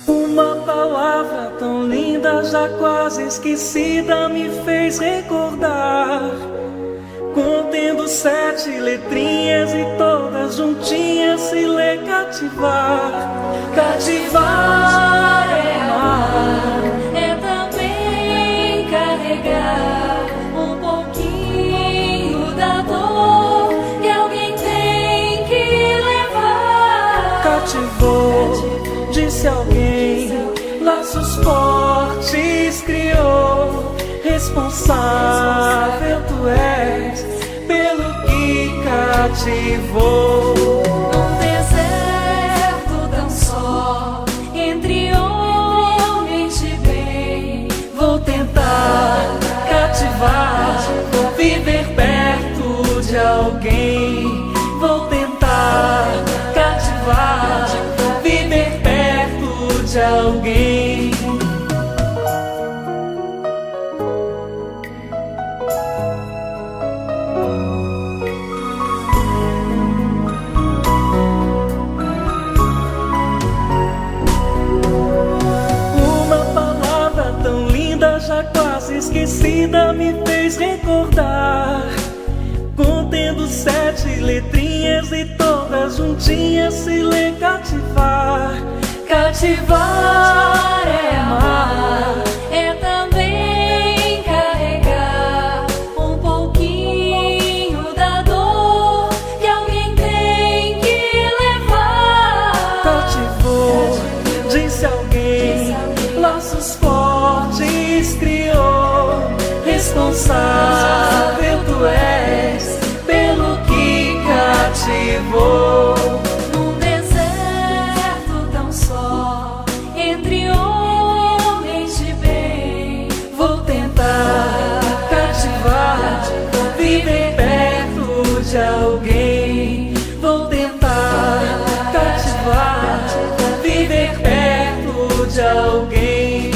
Uma palavra tão linda, já quase esquecida, me fez recordar. Contendo 7 letrinhas e todas juntinhas se lê cativar. Cativar é amar, é também carregar um pouquinho da dor que alguém tem que levar. Cativou, disse alguém, laços fortes criou. Responsável tu és pelo que cativou. Num deserto tão só, entre homens de bem, Vou tentar cativar, viver perto de alguém. Vou tentar cativar, viver perto de alguém. Uma palavra tão linda, já quase esquecida, me fez recordar. Contendo 7 letrinhas e todas juntinhas se lê cativar. Cativar é amar, é também carregar um pouquinho da dor que alguém tem que levar. cativou, disse alguém, laços fortes criou. Responsável tu és pelo que cativou. Num deserto tão só, entre homens de bem, Vou tentar cativar, viver perto de alguém. Vou tentar cativar, viver perto de alguém.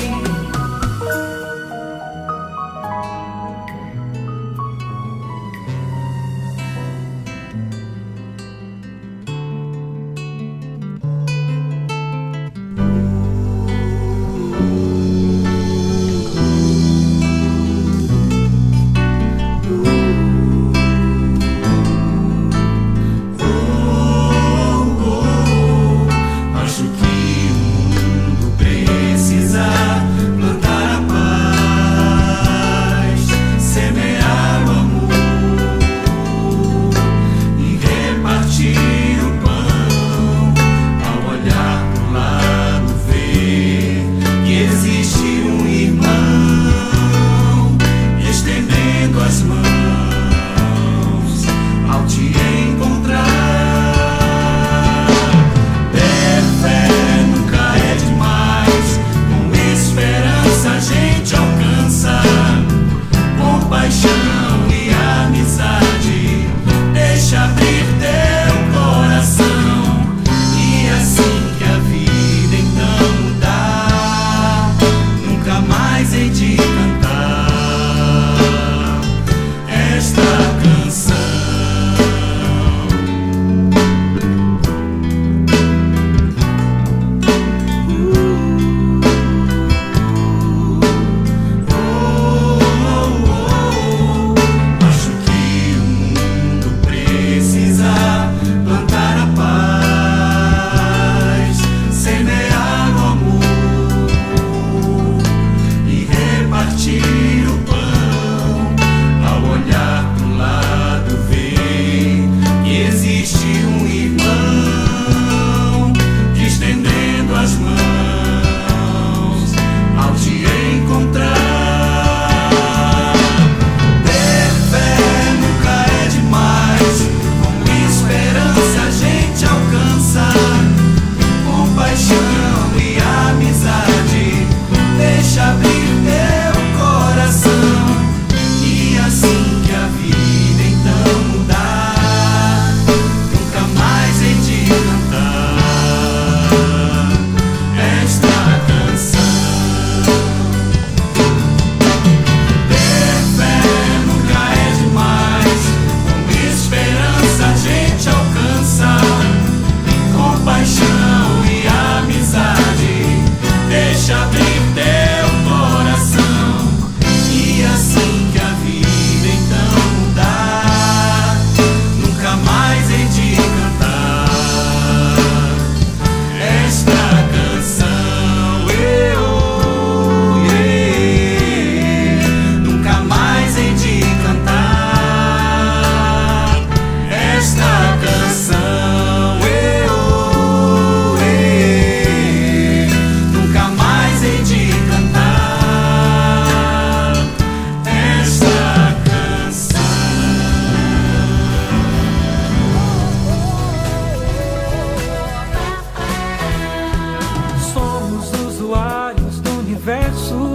universo.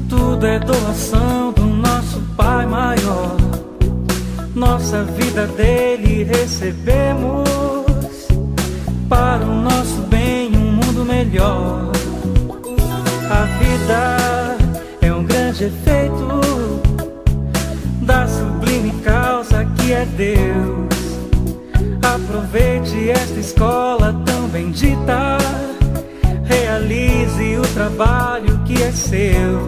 Tudo é doação do nosso Pai maior. Nossa vida dele recebemos, para o nosso bem, um mundo melhor. A vida é um grande efeito da sublime causa que é Deus. Aproveite esta escola tão bendita, realize o trabalho que é seu.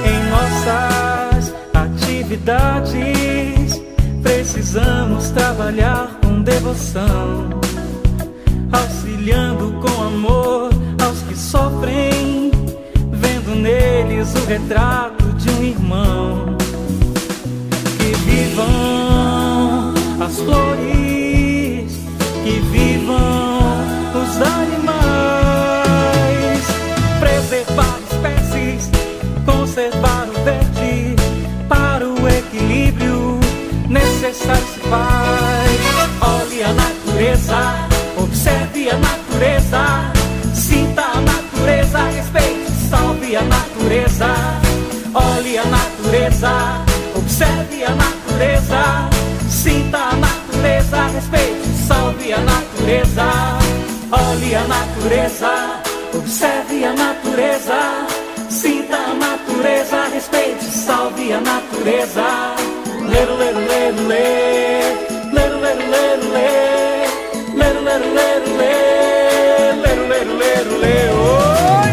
Em nossas atividades precisamos trabalhar com devoção, auxiliando com amor aos que sofrem, vendo neles o retrato de um irmão. Que vivam as flores, que vivam os animais, preservar espécies, conservar o verde, para o equilíbrio necessário se faz. Olhe a natureza, observe a natureza, sinta a natureza, respeite, salve a natureza. Olhe a natureza, observe a natureza, sinta a natureza, respeite, salve a natureza. Olhe a natureza, observe a natureza, sinta a natureza, respeite, salve a natureza. Leru, leru, leru, lê, leru, leru, leru, lê, leru, leru, leru, lê, leru, leru, leru, lê, oi!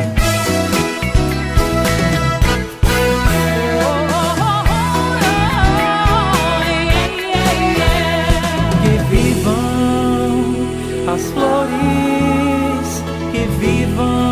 Que vivam as flores, que vivam